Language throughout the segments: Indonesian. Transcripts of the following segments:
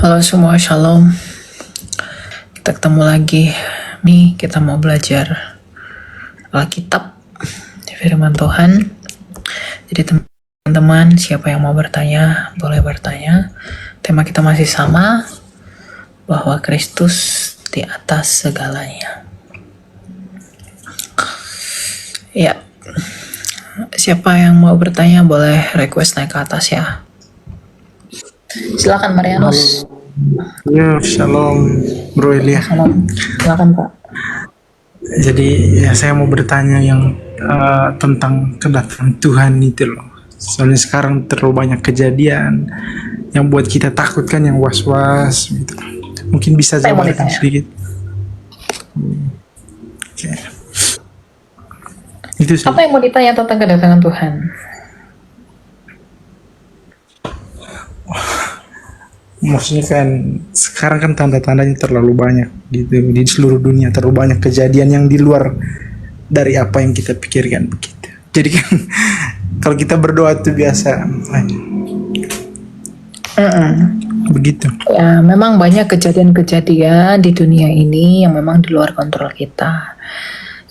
Halo semua, shalom. Kita ketemu lagi. Nih, kita mau belajar Alkitab, firman Tuhan. Jadi teman-teman, siapa yang mau bertanya, boleh bertanya. Tema kita masih sama, bahwa Kristus di atas segalanya. Ya, siapa yang mau bertanya boleh request naik ke atas ya. Silakan Marianus. Ya, shalom Bro Elia. Salam. Silakan Pak. Jadi ya saya mau bertanya yang tentang kedatangan Tuhan itu loh. Soalnya sekarang terlalu banyak kejadian yang buat kita takut kan, yang was-was gitu. Mungkin bisa jabarkan sedikit. Oke. Itu sih. Apa yang mau ditanya tentang kedatangan Tuhan? Maksudnya kan sekarang kan tanda-tandanya terlalu banyak gitu di seluruh dunia, terlalu banyak kejadian yang di luar dari apa yang kita pikirkan begitu. Jadi kan kalau kita berdoa itu biasa begitu. Ya, memang banyak kejadian-kejadian di dunia ini yang memang di luar kontrol kita.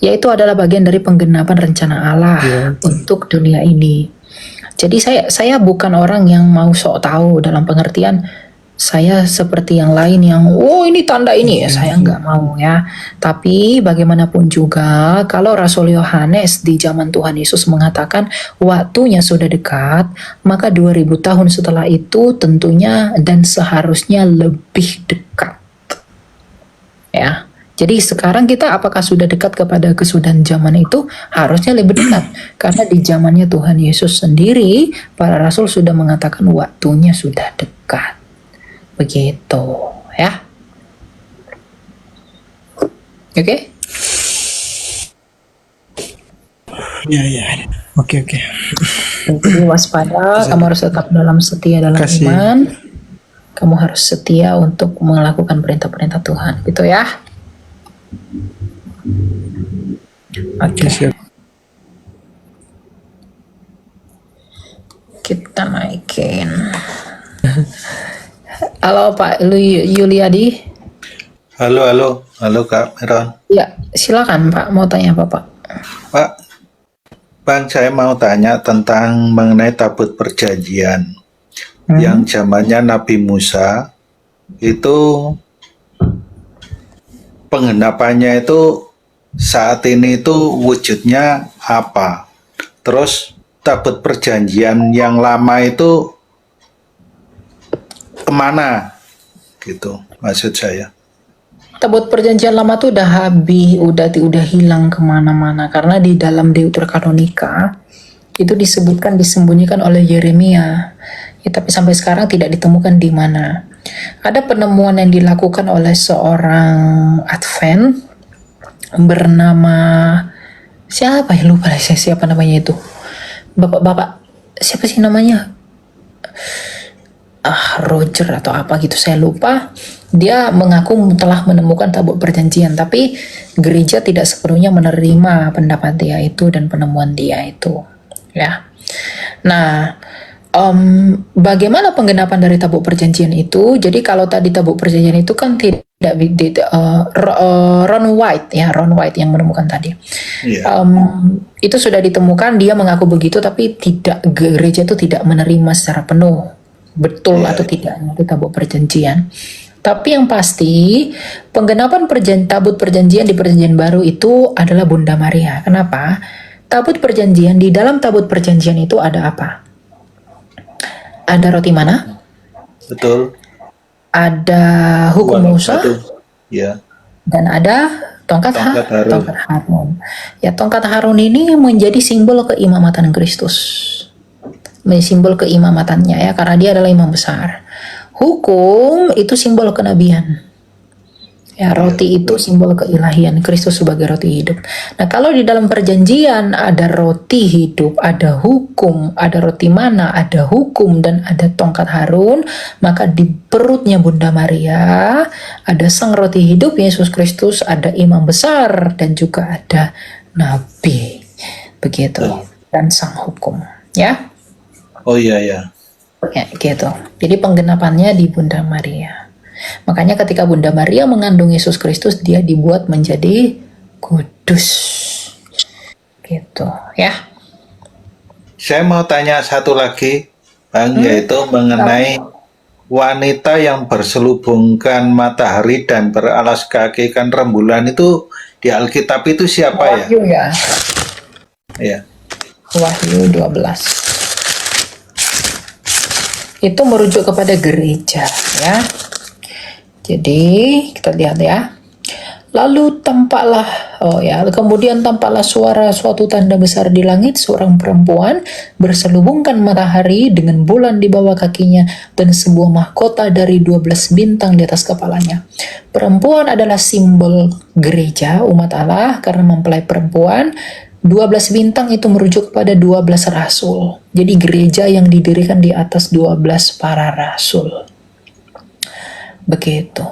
Yaitu adalah bagian dari penggenapan rencana Allah untuk dunia ini. Jadi saya bukan orang yang mau sok tahu dalam pengertian saya seperti yang lain yang ini tanda ini ya, saya nggak mau ya. Tapi bagaimanapun juga kalau Rasul Yohanes di zaman Tuhan Yesus mengatakan waktunya sudah dekat, maka 2000 tahun setelah itu tentunya dan seharusnya lebih dekat. Ya. Jadi sekarang kita apakah sudah dekat kepada kesudahan zaman itu? Harusnya lebih dekat. Karena di zamannya Tuhan Yesus sendiri, para rasul sudah mengatakan waktunya sudah dekat. Begitu, ya. Oke? Ya. Oke. Jadi waspada, kamu harus tetap dalam setia dalam iman. Kamu harus setia untuk melakukan perintah-perintah Tuhan. Gitu ya. Oke. Kita naikin. Halo Pak Yuliadi. Halo Kak Meron. Ya, silakan Pak, mau tanya apa Pak? Pak, Bang, saya mau tanya tentang mengenai tabut perjanjian yang zamannya Nabi Musa itu penggenapannya itu saat ini itu wujudnya apa? Terus tabut perjanjian yang lama itu kemana? Gitu maksud saya. Tabut perjanjian lama tuh udah habis, udah hilang kemana-mana karena di dalam Deuterokanonika itu disembunyikan oleh Yeremia. Ya, tapi sampai sekarang tidak ditemukan di mana. Ada penemuan yang dilakukan oleh seorang Advent bernama siapa ya, lupa saya siapa namanya itu. Bapak siapa sih namanya? Roger atau apa gitu, saya lupa. Dia mengaku telah menemukan tabut perjanjian, tapi gereja tidak sepenuhnya menerima pendapat dia itu dan penemuan dia itu, ya. Nah, bagaimana penggenapan dari tabut perjanjian itu? Jadi kalau tadi tabut perjanjian itu kan tidak Ron White yang menemukan tadi. Itu sudah ditemukan, dia mengaku begitu, tapi gereja itu tidak menerima secara penuh betul atau tidaknya itu tabut perjanjian. Tapi yang pasti penggenapan tabut perjanjian di perjanjian baru itu adalah Bunda Maria. Kenapa? Tabut perjanjian, di dalam tabut perjanjian itu ada apa? Ada roti mana? Betul. Ada hukum Musa. Ya. Dan ada tongkat Harun. Ya, tongkat Harun ini menjadi simbol keimamatan Kristus. Simbol keimamatannya ya, karena dia adalah imam besar. Hukum itu simbol kenabian. Ya, roti itu simbol keilahian, Kristus sebagai roti hidup. Nah, kalau di dalam perjanjian ada roti hidup, ada hukum, ada roti mana, ada hukum, dan ada tongkat Harun, maka di perutnya Bunda Maria ada sang roti hidup Yesus Kristus, ada imam besar, dan juga ada nabi. Begitu. Dan sang hukum, ya. Oh iya. Ya, gitu. Jadi penggenapannya di Bunda Maria. Makanya ketika Bunda Maria mengandung Yesus Kristus, dia dibuat menjadi kudus. Gitu ya. Saya mau tanya satu lagi, Bang, yaitu mengenai wanita yang berselubungkan matahari dan beralas kakikan rembulan itu di Alkitab itu siapa ya? Wahyu ya. Ya. Wahyu 12. Itu merujuk kepada gereja ya. Jadi kita lihat ya. Lalu kemudian tampaklah suara suatu tanda besar di langit, seorang perempuan berselubungkan matahari dengan bulan di bawah kakinya dan sebuah mahkota dari 12 bintang di atas kepalanya. Perempuan adalah simbol gereja, umat Allah, karena mempelai perempuan. 12 bintang itu merujuk pada 12 rasul. Jadi gereja yang didirikan di atas 12 para rasul. Begitu.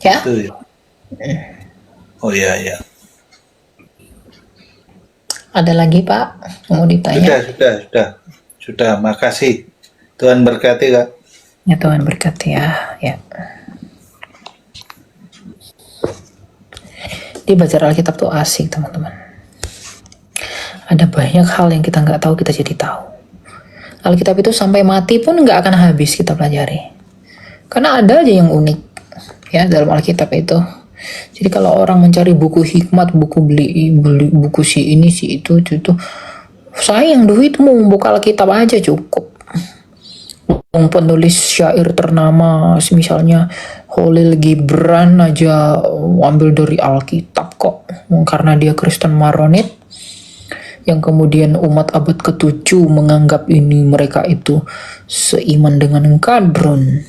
Ya? Itu ya. Oh ya, ya. Ada lagi Pak? Mau ditanya? Sudah. Makasih. Tuhan berkati, Kak. Ya Tuhan berkati ya. Ya. Di belajar Alkitab tuh asik teman-teman. Ada banyak hal yang kita nggak tahu, kita jadi tahu. Alkitab itu sampai mati pun nggak akan habis kita pelajari. Karena ada aja yang unik ya dalam Alkitab itu. Jadi kalau orang mencari buku hikmat, buku beli buku si ini si itu, sayang duitmu, buka Alkitab aja cukup. Penulis syair ternama misalnya Khalil Gibran aja ambil dari Alkitab kok, karena dia Kristen Maronit yang kemudian umat abad ke-7 menganggap ini mereka itu seiman dengan Kadron.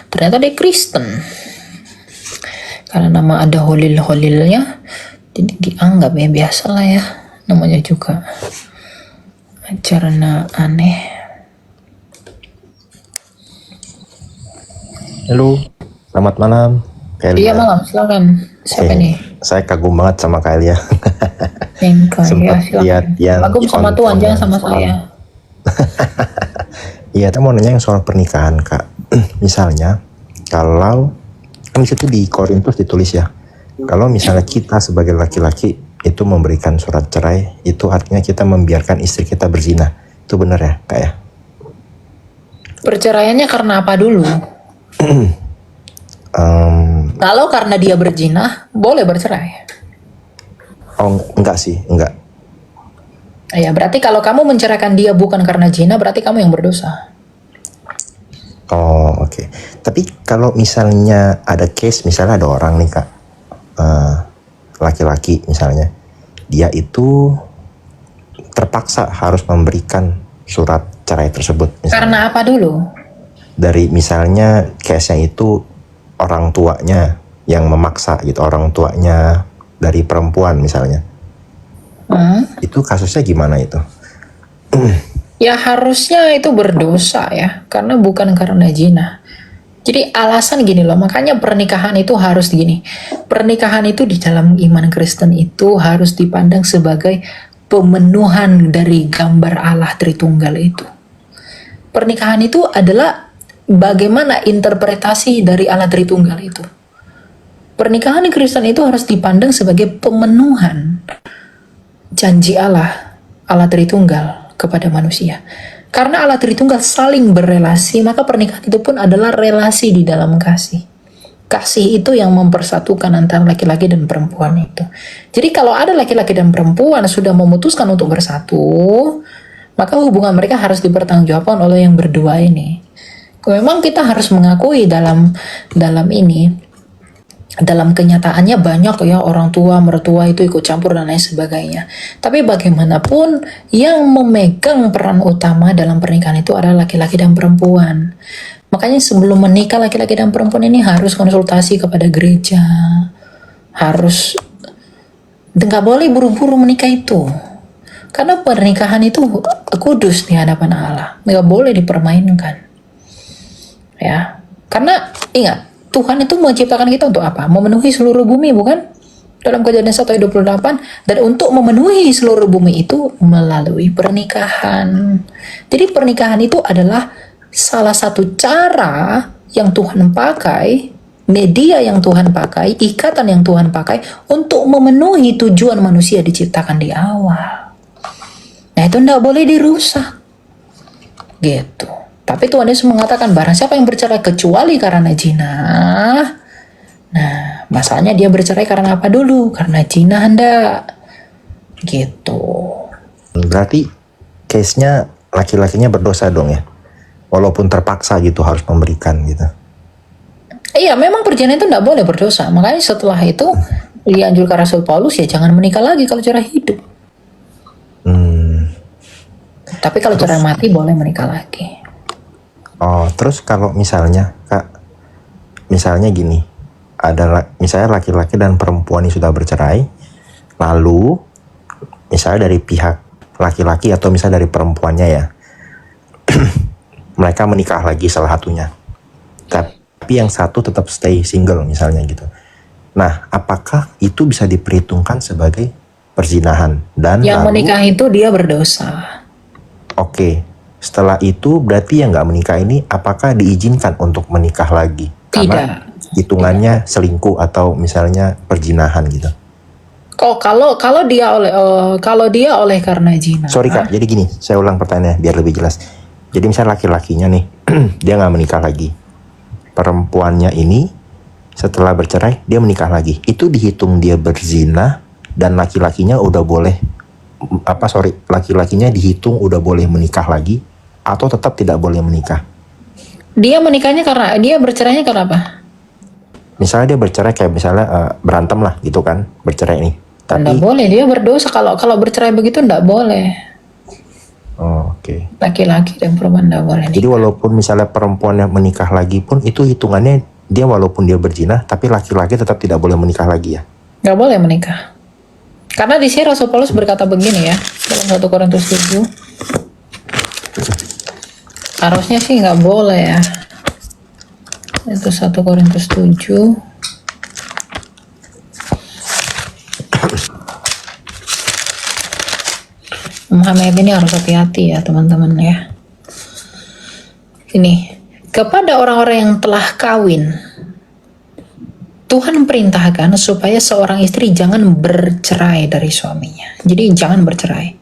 Ternyata dia Kristen. Karena nama ada Holil-Holilnya, jadi dianggap ya biasa lah ya, namanya juga ajaran aneh. Halo, selamat malam. Iya malam, silakan. Siapa nih? Saya kagum banget sama Kak Elia. Sempat lihat yang kagum sama Tuhan, jangan sama saya. Iya, saya mau nanya yang soal pernikahan, Kak. Misalnya, kalau kan situ di Korintus ditulis ya, kalau misalnya kita sebagai laki-laki itu memberikan surat cerai, itu artinya kita membiarkan istri kita berzina. Itu benar ya, Kak ya? Perceraiannya karena apa dulu? Kalau karena dia berzina, boleh bercerai. Oh, enggak sih, enggak. Ya, berarti kalau kamu menceraikan dia bukan karena zina, berarti kamu yang berdosa. Oh, oke. Tapi kalau misalnya ada case, misalnya ada orang nih Kak, laki-laki misalnya, dia itu terpaksa harus memberikan surat cerai tersebut. Misalnya. Karena apa dulu? Dari misalnya case-nya itu orang tuanya yang memaksa gitu, orang tuanya dari perempuan misalnya. Itu kasusnya gimana itu? Ya harusnya itu berdosa ya, karena bukan karena zina. Jadi alasan gini loh, makanya pernikahan itu harus gini. Pernikahan itu di dalam iman Kristen itu harus dipandang sebagai pemenuhan dari gambar Allah Tritunggal itu. Pernikahan itu adalah bagaimana interpretasi dari Allah Tritunggal itu. Pernikahan di Kristen itu harus dipandang sebagai pemenuhan janji Allah Tritunggal kepada manusia. Karena Allah Tritunggal saling berelasi, maka pernikahan itu pun adalah relasi di dalam kasih. Kasih itu yang mempersatukan antara laki-laki dan perempuan itu. Jadi kalau ada laki-laki dan perempuan sudah memutuskan untuk bersatu, maka hubungan mereka harus dipertanggungjawabkan oleh yang berdua ini. Memang kita harus mengakui dalam ini, dalam kenyataannya banyak ya orang tua, mertua itu ikut campur dan lain sebagainya. Tapi bagaimanapun yang memegang peran utama dalam pernikahan itu adalah laki-laki dan perempuan. Makanya sebelum menikah laki-laki dan perempuan ini harus konsultasi kepada gereja. Harus, nggak boleh buru-buru menikah itu. Karena pernikahan itu kudus di hadapan Allah. Nggak boleh dipermainkan. Ya, karena ingat, Tuhan itu menciptakan kita untuk apa? Memenuhi seluruh bumi, bukan? Dalam Kejadian 1 ayat 28. Dan untuk memenuhi seluruh bumi itu melalui pernikahan. Jadi pernikahan itu adalah salah satu cara yang Tuhan pakai, media yang Tuhan pakai, ikatan yang Tuhan pakai untuk memenuhi tujuan manusia diciptakan di awal. Nah itu tidak boleh dirusak. Gitu. Tapi Tuhan Yesus mengatakan barang siapa yang bercerai kecuali karena zina. Nah, masalahnya dia bercerai karena apa dulu? Karena zina hendak. Gitu. Berarti case-nya laki-lakinya berdosa dong ya? Walaupun terpaksa gitu harus memberikan gitu. Iya, memang perjanjian itu tidak boleh berdosa. Makanya setelah itu dianjurkan Rasul Paulus ya jangan menikah lagi kalau cerai hidup. Tapi kalau cerai mati boleh menikah lagi. Oh, terus kalau misalnya Kak, misalnya gini, misalnya laki-laki dan perempuan yang sudah bercerai, lalu misalnya dari pihak laki-laki atau misalnya dari perempuannya ya, mereka menikah lagi salah satunya, tapi yang satu tetap stay single misalnya gitu. Nah, apakah itu bisa diperhitungkan sebagai perzinahan? Dan Yang lalu, menikah itu dia berdosa. Oke, setelah itu berarti yang nggak menikah ini apakah diizinkan untuk menikah lagi? Karena hitungannya selingkuh atau misalnya perzinahan gitu. Kalau dia oleh karena zina. Sorry Kak, jadi gini, saya ulang pertanyaannya biar lebih jelas. Jadi misalnya laki-lakinya nih, dia nggak menikah lagi. Perempuannya ini setelah bercerai, dia menikah lagi. Itu dihitung dia berzina dan laki-lakinya udah boleh, laki-lakinya dihitung udah boleh menikah lagi atau tetap tidak boleh menikah? Dia menikahnya karena dia bercerainya karena apa? Misalnya dia bercerai kayak misalnya berantem lah gitu kan, bercerai nih. Nggak boleh, dia berdosa kalau bercerai begitu nggak boleh. Oh, oke. Laki-laki dan perempuan nggak boleh. Jadi walaupun misalnya perempuannya menikah lagi pun itu hitungannya dia walaupun dia berzina tapi laki-laki tetap tidak boleh menikah lagi ya? Nggak boleh menikah. Karena di sini Rasul Paulus berkata begini ya dalam 1 Korintus 7. Harusnya sih nggak boleh ya. Itu 1 Korintus 7. Memahami ayat ini harus hati-hati ya teman-teman ya. Ini, kepada orang-orang yang telah kawin, Tuhan perintahkan supaya seorang istri jangan bercerai dari suaminya. Jadi jangan bercerai.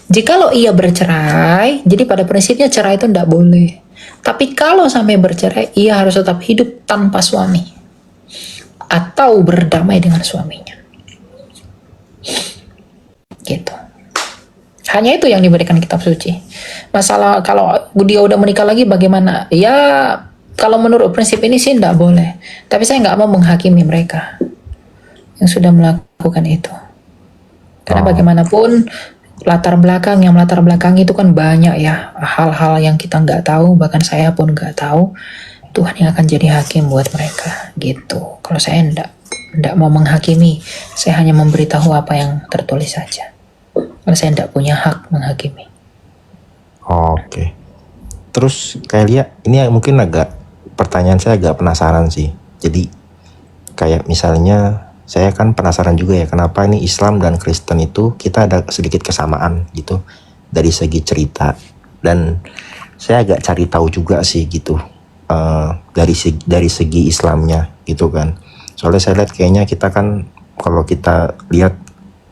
Jikalau ia bercerai, jadi pada prinsipnya cerai itu tidak boleh. Tapi kalau sampai bercerai, ia harus tetap hidup tanpa suami. Atau berdamai dengan suaminya. Gitu. Hanya itu yang diberikan kitab suci. Masalah kalau dia udah menikah lagi bagaimana? Ya kalau menurut prinsip ini sih tidak boleh. Tapi saya nggak mau menghakimi mereka yang sudah melakukan itu. Karena bagaimanapun latar belakang itu kan banyak ya. Hal-hal yang kita nggak tahu, bahkan saya pun nggak tahu. Tuhan yang akan jadi hakim buat mereka gitu. Kalau saya tidak mau menghakimi, saya hanya memberitahu apa yang tertulis saja. Karena saya tidak punya hak menghakimi. Oke. Terus kayak lihat, ini mungkin pertanyaan saya agak penasaran sih. Jadi kayak misalnya saya kan penasaran juga ya kenapa ini Islam dan Kristen itu kita ada sedikit kesamaan gitu dari segi cerita, dan saya agak cari tahu juga sih gitu dari segi Islamnya gitu kan. Soalnya saya lihat kayaknya kita kan kalau kita lihat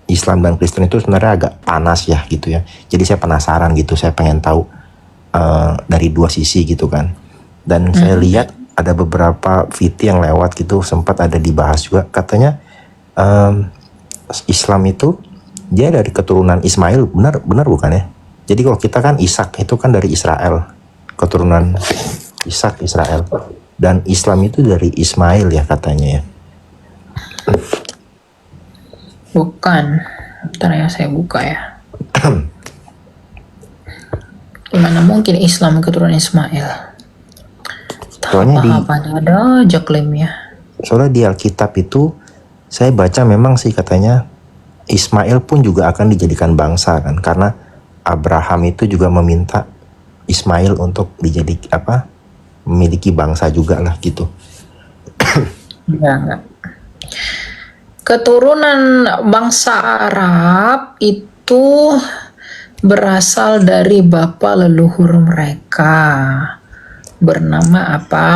Islam dan Kristen itu sebenarnya agak panas ya gitu ya. Jadi saya penasaran gitu, saya pengen tahu dari dua sisi gitu kan. Dan saya lihat ada beberapa video yang lewat gitu sempat ada dibahas juga, katanya Islam itu dia dari keturunan Ismail, benar bukan ya? Jadi kalau kita kan Ishak itu kan dari Israel, keturunan Ishak Israel, dan Islam itu dari Ismail ya katanya ya. Bukan. Bentar ya, saya buka ya. Gimana mungkin Islam keturunan Ismail? Soalnya ada aja klaimnya. Soalnya di Alkitab itu saya baca memang sih katanya Ismail pun juga akan dijadikan bangsa kan, karena Abraham itu juga meminta Ismail untuk memiliki bangsa juga lah gitu. Enggak. Keturunan bangsa Arab itu berasal dari bapa leluhur mereka. Bernama apa?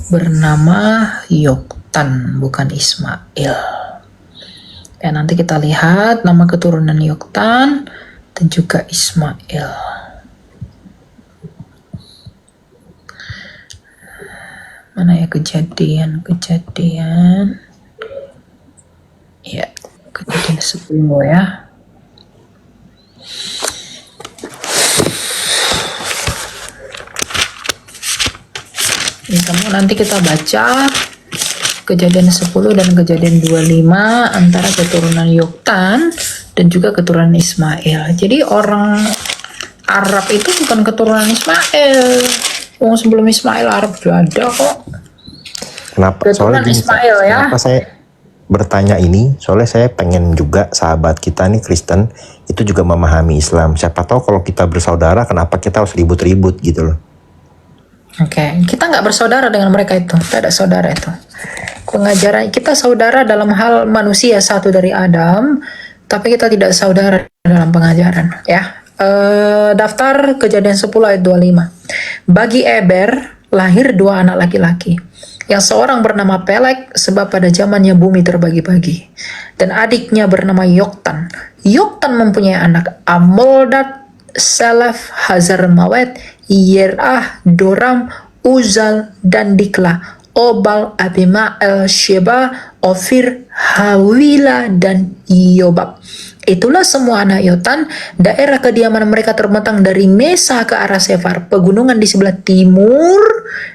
Bernama Yoktan, bukan Ismail. Ya, nanti kita lihat nama keturunan Yoktan dan juga Ismail. Mana ya kejadian? Ya, kejadian 10 ya. Ini kamu nanti kita baca kejadian 10 dan kejadian 25 antara keturunan Yoktan dan juga keturunan Ismail. Jadi orang Arab itu bukan keturunan Ismail. Sebelum Ismail Arab sudah ada kok. Kenapa? Keturunan Soalnya gini, Ismail ya. Kenapa saya bertanya ini? Soalnya saya pengen juga sahabat kita nih Kristen itu juga memahami Islam. Siapa tahu kalau kita bersaudara, kenapa kita harus ribut-ribut gitu loh. Oke, kita nggak bersaudara dengan mereka itu. Kita ada saudara itu. Pengajaran kita saudara dalam hal manusia satu dari Adam, tapi kita tidak saudara dalam pengajaran. Ya, daftar kejadian 10 ayat 25. Bagi Eber lahir 2 anak laki-laki. Yang seorang bernama Pelek sebab pada zamannya bumi terbagi-bagi. Dan adiknya bernama Yoktan. Yoktan mempunyai anak Amoldad, Selef, Hazarmawet, Yerah, Doram, Uzal, dan Dikla, Obal, Abimael, Sheba, Ofir, Hawila, dan Yobab. Itulah semua anak Yotan. Daerah kediaman mereka terbentang dari Mesa ke arah Sefar, pegunungan di sebelah timur.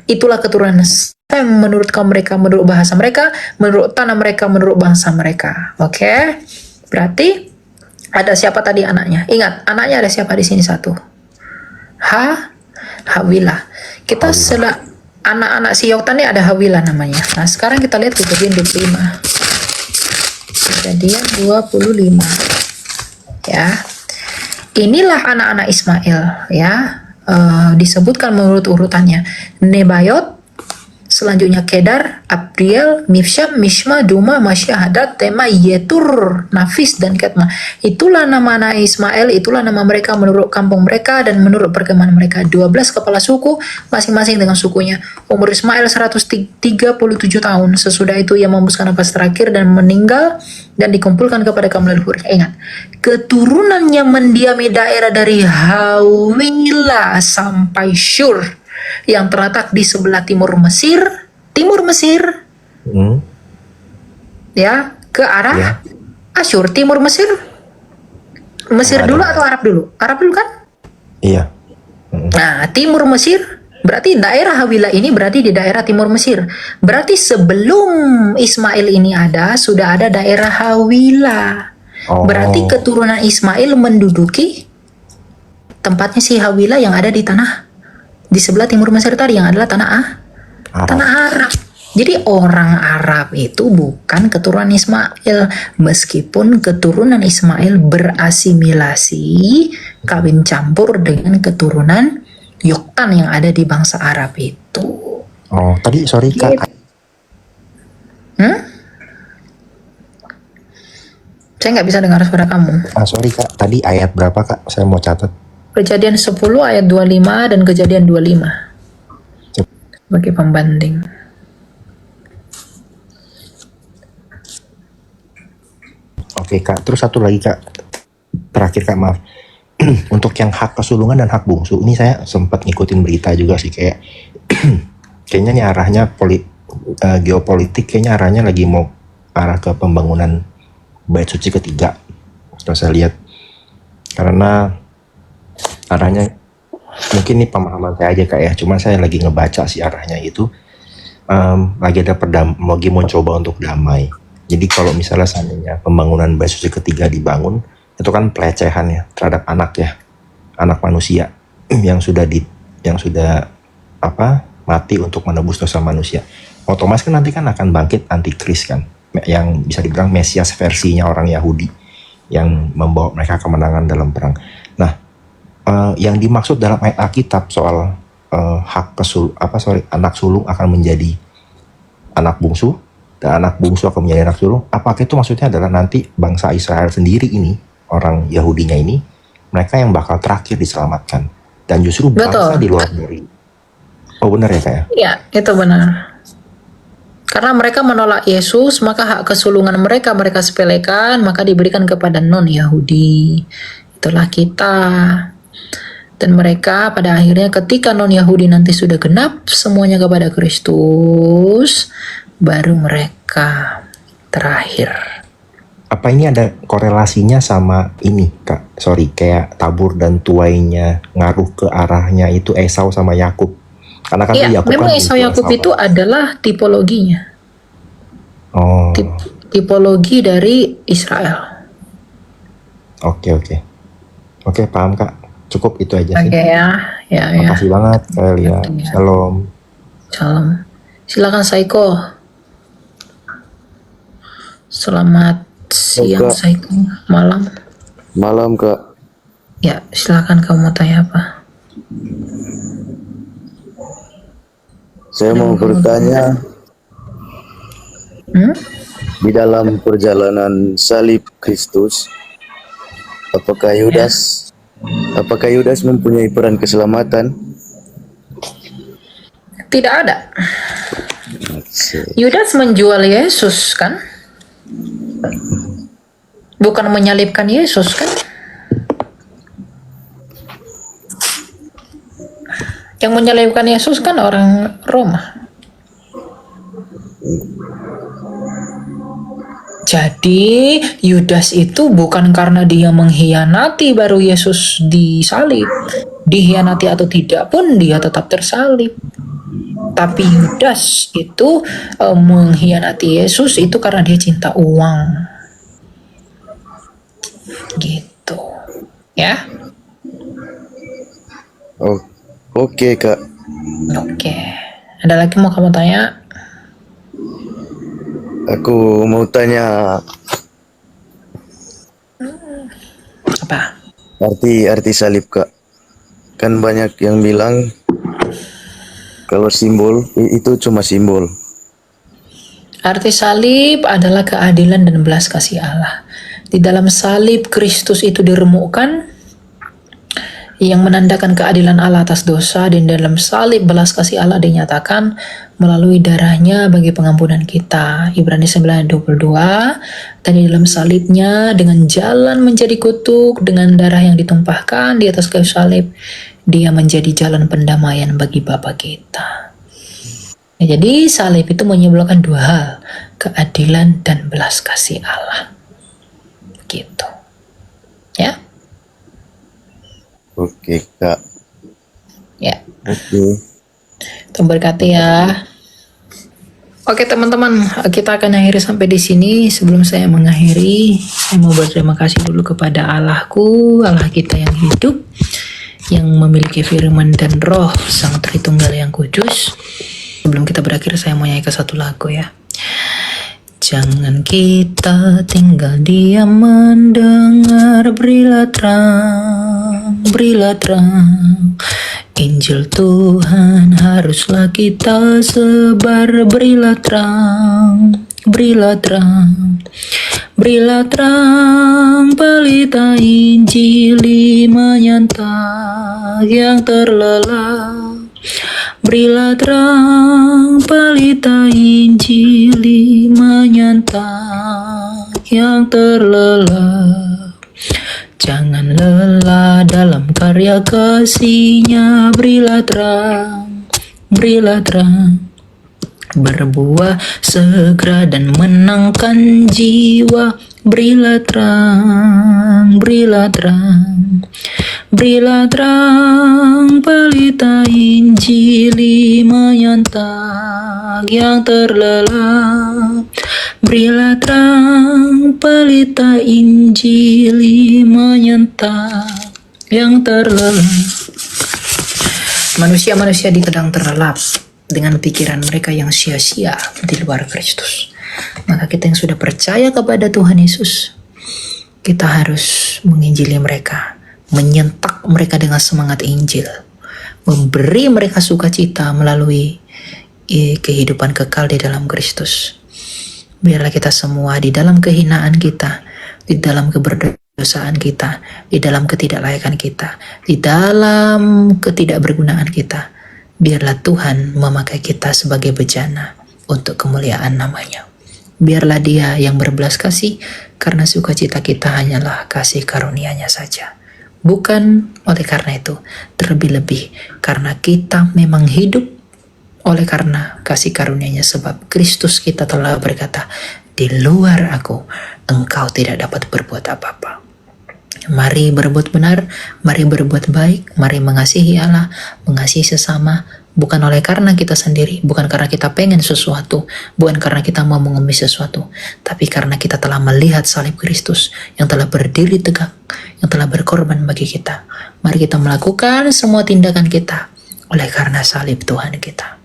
Itulah keturunan Sem menurut kaum mereka, menurut bahasa mereka, menurut tanah mereka, menurut bangsa mereka. Oke? Berarti ada siapa tadi anaknya? Ingat, anaknya ada siapa di sini? Satu. Hawilah. Kita setelah anak-anak si Yoktan ini ada Hawilah namanya. Nah, sekarang kita lihat kejadian 25. Kejadian 25. Ya. Inilah anak-anak Ismail ya. Disebutkan menurut urutannya. Nebayot, selanjutnya Kedar, Abdiel, Mifsyam, Mishma, Duma, Masyahadat, Tema, Yetur, Nafis, dan Ketma. Itulah nama anak Ismail, itulah nama mereka menurut kampung mereka dan menurut perkemahan mereka. 12 kepala suku, masing-masing dengan sukunya. Umur Ismail 137 tahun. Sesudah itu ia membuskan nafas terakhir dan meninggal dan dikumpulkan kepada kaum leluhur. Ingat, keturunannya mendiami daerah dari Hawilah sampai Syur yang terletak di sebelah timur Mesir, ya, ke arah Asyur. Timur Mesir dulu atau Arab dulu? Arab dulu kan? Iya. Nah, timur Mesir berarti daerah Hawilah ini berarti di daerah timur Mesir. Berarti sebelum Ismail ini ada, sudah ada daerah Hawilah. Berarti keturunan Ismail menduduki tempatnya si Hawilah yang ada di tanah di sebelah timur Mesir tadi yang adalah tanah Arab. Jadi orang Arab itu bukan keturunan Ismail, meskipun keturunan Ismail berasimilasi kawin campur dengan keturunan Yoktan yang ada di bangsa Arab itu. Oh, tadi sorry Kak. Saya nggak bisa dengar suara kamu. Sorry Kak, tadi ayat berapa Kak? Saya mau catat. Kejadian 10 ayat 25 dan kejadian 25 sebagai pembanding. Oke Kak, terus satu lagi Kak, terakhir Kak, maaf. Untuk yang hak kesulungan dan hak bungsu, ini saya sempat ngikutin berita juga sih, kayak kayaknya nih arahnya geopolitik, kayaknya arahnya lagi mau arah ke pembangunan bait suci ketiga. Kalau saya lihat, karena arahnya mungkin ini pemahaman saya aja Kak ya, cuma saya lagi ngebaca sih arahnya itu lagi ada lagi mau coba untuk damai. Jadi kalau misalnya seandainya pembangunan bait suci ketiga dibangun, itu kan pelecehan ya terhadap anak manusia yang sudah mati untuk menebus dosa manusia. Otomatis kan nanti kan akan bangkit antikris kan, yang bisa dibilang Mesias versinya orang Yahudi yang membawa mereka kemenangan dalam perang. Nah, yang dimaksud dalam ayat Alkitab soal anak sulung akan menjadi anak bungsu dan anak bungsu akan menjadi anak sulung, apakah itu maksudnya adalah nanti bangsa Israel sendiri ini, orang Yahudinya ini, mereka yang bakal terakhir diselamatkan, dan justru bangsa di luar dari Oh benar ya Kak ya? Ya, itu benar. Karena mereka menolak Yesus, maka hak kesulungan mereka sepelekan, maka diberikan kepada non-Yahudi. Itulah kita. Dan mereka pada akhirnya ketika non-Yahudi nanti sudah genap semuanya kepada Kristus, baru mereka terakhir. Apa ini ada korelasinya sama ini Kak? Sorry, kayak tabur dan tuainya ngaruh ke arahnya itu Esau sama Yakub. Karena kan Iya, Yakub memang kan Esau butuh Yakub Esau, itu Kak. adalah tipologinya. Oh, Tipologi dari Israel. oke. Oke, paham Kak. Cukup itu aja sih. Oke ya, ya. Makasih banget Kak Elia. Iya. Shalom. Salam. Silakan Saiko. Selamat siang Kak. Saiko. Malam. Malam Kak, Ya, silakan kamu mau tanya apa? saya mau bertanya di dalam perjalanan salib Kristus, apakah Yudas mempunyai peran keselamatan? Tidak ada. Yudas menjual Yesus kan? Bukan menyalibkan Yesus kan? Yang menyalibkan Yesus kan orang Roma. Jadi Yudas itu bukan karena dia mengkhianati baru Yesus disalib. Dikhianati atau tidak pun dia tetap tersalib. Tapi Yudas itu mengkhianati Yesus itu karena dia cinta uang. Gitu. Ya. Oh, oke Kak. Oke. Ada lagi mau kamu tanya? Aku mau tanya Apa? arti salib Kak. Kan banyak yang bilang kalau simbol itu cuma simbol. Arti salib adalah keadilan dan belas kasih Allah. Di dalam salib Kristus itu diremukkan yang menandakan keadilan Allah atas dosa, dan dalam salib belas kasih Allah dinyatakan melalui darahnya bagi pengampunan kita. Ibrani 9:22. Dan di dalam salibnya dengan jalan menjadi kutuk, dengan darah yang ditumpahkan di atas kayu salib, dia menjadi jalan pendamaian bagi Bapa kita. Nah, jadi salib itu menyimbolkan dua hal, keadilan dan belas kasih Allah. Gitu. Ya. Oke Kak. Ya. Oke. Tuhan berkati ya. Oke teman-teman, kita akan akhiri sampai di sini. Sebelum saya mengakhiri, saya mau berterima kasih dulu kepada Allahku, Allah kita yang hidup, yang memiliki firman dan roh Sang Tritunggal yang kudus. Sebelum kita berakhir, saya mau nyanyikan satu lagu ya. Jangan kita tinggal diam mendengar, berilah terang. Injil Tuhan haruslah kita sebar, berilah terang. Berilah terang, pelita Injil menyantap yang terlelap. Berilah terang, pelita Injil menyantap yang terlelap. Jangan lelah dalam karya kasih-Nya, berilah terang, berbuah segera dan menangkan jiwa. Berilah terang, pelita Injil menyantap yang terlelap. Berilah terang, pelita Injil menyantap yang terlelap. Manusia-manusia di pedang terlelap dengan pikiran mereka yang sia-sia di luar Kristus. Maka kita yang sudah percaya kepada Tuhan Yesus, kita harus menginjili mereka, menyentak mereka dengan semangat Injil, memberi mereka sukacita melalui kehidupan kekal di dalam Kristus. Biarlah kita semua di dalam kehinaan kita, di dalam keberdosaan kita, di dalam ketidaklayakan kita, di dalam ketidakbergunaan kita, Biarlah Tuhan memakai kita sebagai bejana untuk kemuliaan namanya. Biarlah Dia yang berbelas kasih, karena sukacita kita hanyalah kasih karunia-Nya saja. Bukan oleh karena itu, terlebih-lebih karena kita memang hidup oleh karena kasih karunia-Nya, sebab Kristus kita telah berkata, di luar aku, engkau tidak dapat berbuat apa-apa. Mari berbuat benar, mari berbuat baik, mari mengasihi Allah, mengasihi sesama, bukan oleh karena kita sendiri, bukan karena kita pengen sesuatu, bukan karena kita mau mengemis sesuatu, tapi karena kita telah melihat salib Kristus yang telah berdiri tegak, yang telah berkorban bagi kita. Mari kita melakukan semua tindakan kita oleh karena salib Tuhan kita.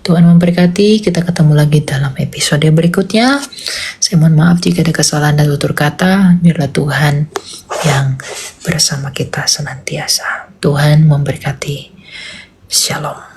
Tuhan memberkati, kita ketemu lagi dalam episode berikutnya. Saya mohon maaf jika ada kesalahan dan tutur kata. Biarlah Tuhan yang bersama kita senantiasa. Tuhan memberkati. Shalom.